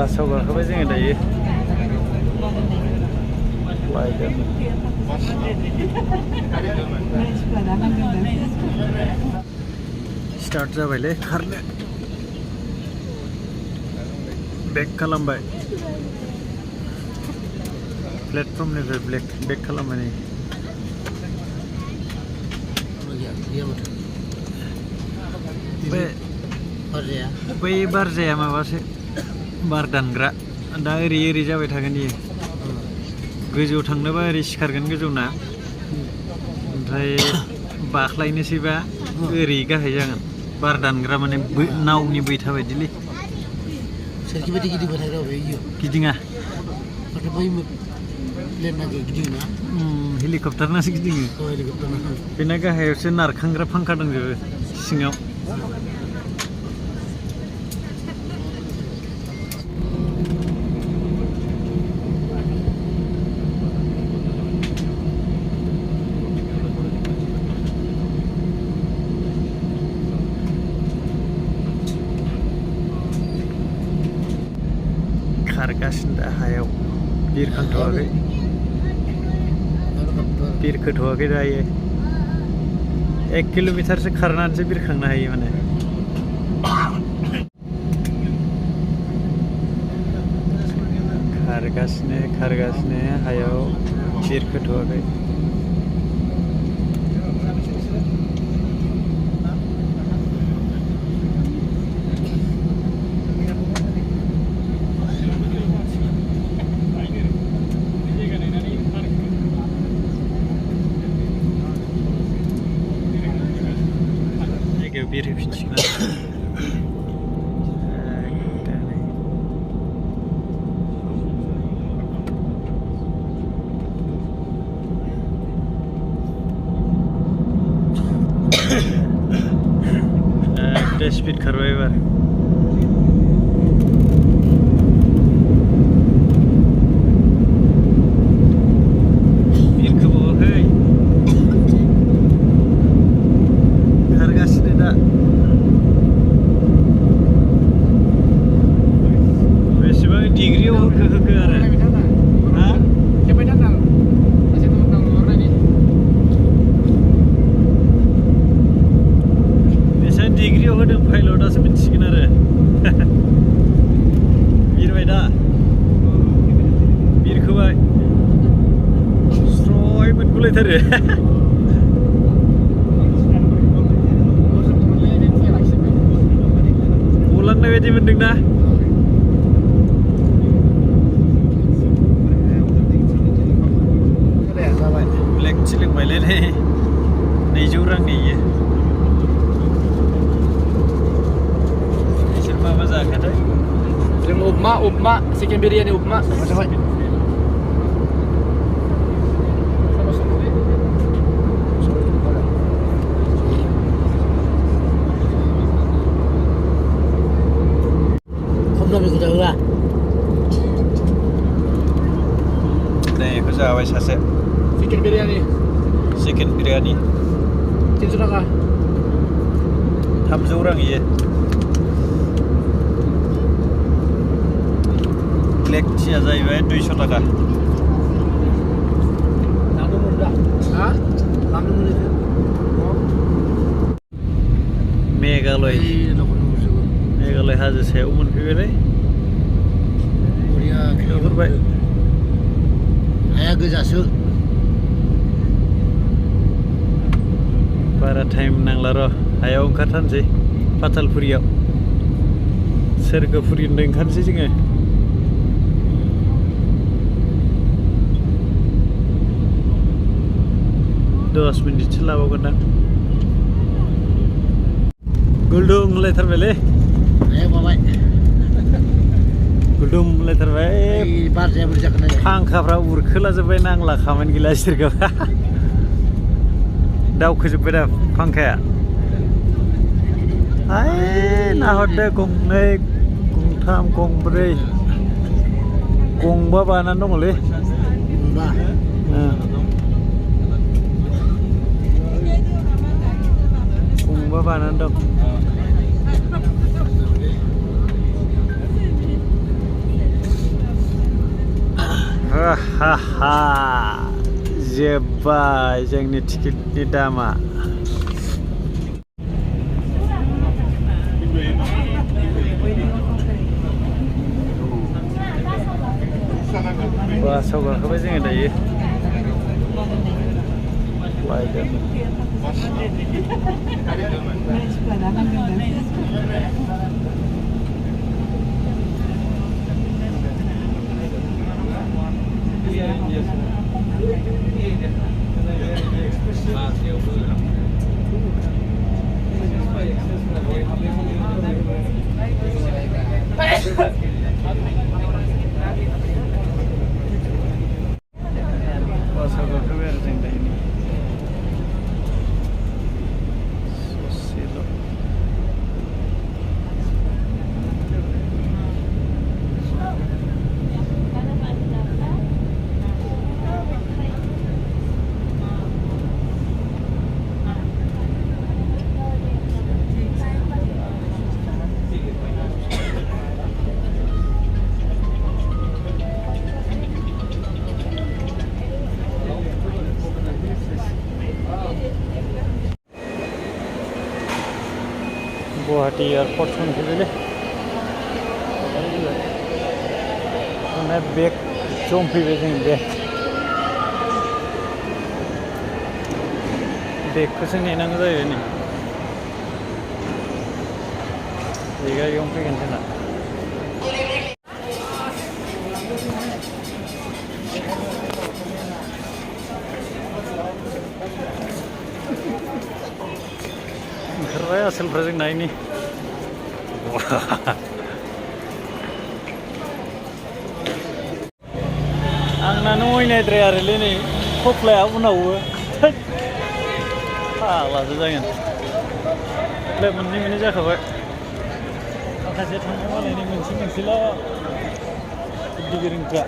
बासाव गाखोबाय जोङो दायो लायगोन स्टार्ट जाबायलै खारनो बेक खालामबाय प्लेटफर्मनिफ्राय बेक खालामबाय नै बै बार जाया माबासो बार दानग्रा दा ओरै जाबाय थागोन इयो गोजौआव थांनोबा ओरै सिखारगोन गोजौना ओमफ्राय बाख्लायनोसैबा ओरै गाहाय जागोन बार दानग्रा माने नावनि बैथा बायदिलै सोरखि बायदि गिदिंबाय थाग्रा गिदिङा माथो बै प्लेनना गिदिङो ना हेलिकप्टारनासो गिदिङो बेना गाहायावसो नारखांग्रा फांखा दंजोबो सिङाव खारगासिनो दा हायाव बिरखोथ'वाखै दायो 1 किल'मिटारसो खारनानैसो बिरखांनो हायो माने खारगासिनो हायाव बिरखोथ'वाखै बिरहैफिनसिगोन स्पिड खारबाय एबार बिरखोबावाखै खारगासिनो दा बेसेबां डिग्रियाव होखो आरो डिग्रियाव होदों पाइलटआसो मिथिसिगोन आरो बिरबाय दा बिरखोबाय स्रय मोनगुलायथारो गलांनाय बायदि मोनदोंना ब्लेक सोलोंबायलै 200 रांनि इयो मा जाखोथाय जों उपमा चिकेन बिरियानि उपमा जाबाय खम दामनिखौ जाहोआ बेखौ जाबाय सासे चिकेन बिरियानि 300 थाखा 300 रां इयो ब्लेक टिया जाहैबाय 200 थाखा मेघालय हाजो सायाव मोनफैबायलै नुहुरबाय हाया गोजासो बारा टाइम नांला र' हायाव ओंखारथारनोसै पातालपुरियाव सोरगोफुरिनिफ्राय ओंखारनोसै जोङो 10 मिनिटसो लाबावगोन दां गुलदुम होनलायथारबायलै गुलदुम होनलायथारबाय फांखाफ्रा उरखोलाजोब्बाय नांला खामानि गैला सोरगोफ्रा दावखोजोब्बाय दा फांखाया नाहरदो गंनै गंथाम गंब्रै गंबा बानानै दङलै गंबा बानानै दं आहा जोब्बाय जोंनि टिकेटनि दामा बासाव गाखोबाय जोङो दायो बासाव गाखोबाय आरो जों दायो ससेल' गुवाहाटी एयारपर्ट मोनफैबायलै दाना बेग जमफैबाय जों बेगखौसो नेनांगौ जायो नै बेगा इयावनो फैगोन जोंना ओंखारबाय आसोलफ्रा जों नायनि आंनानो अयनायद्राय आरोलै नै थफ्लाया उनावबो फाग्लासो जागोन थफ्लाया मोननै जाखाबाय माखासे थांनो मालायनि मोनसेल' गिदिर गोरोंफ्रा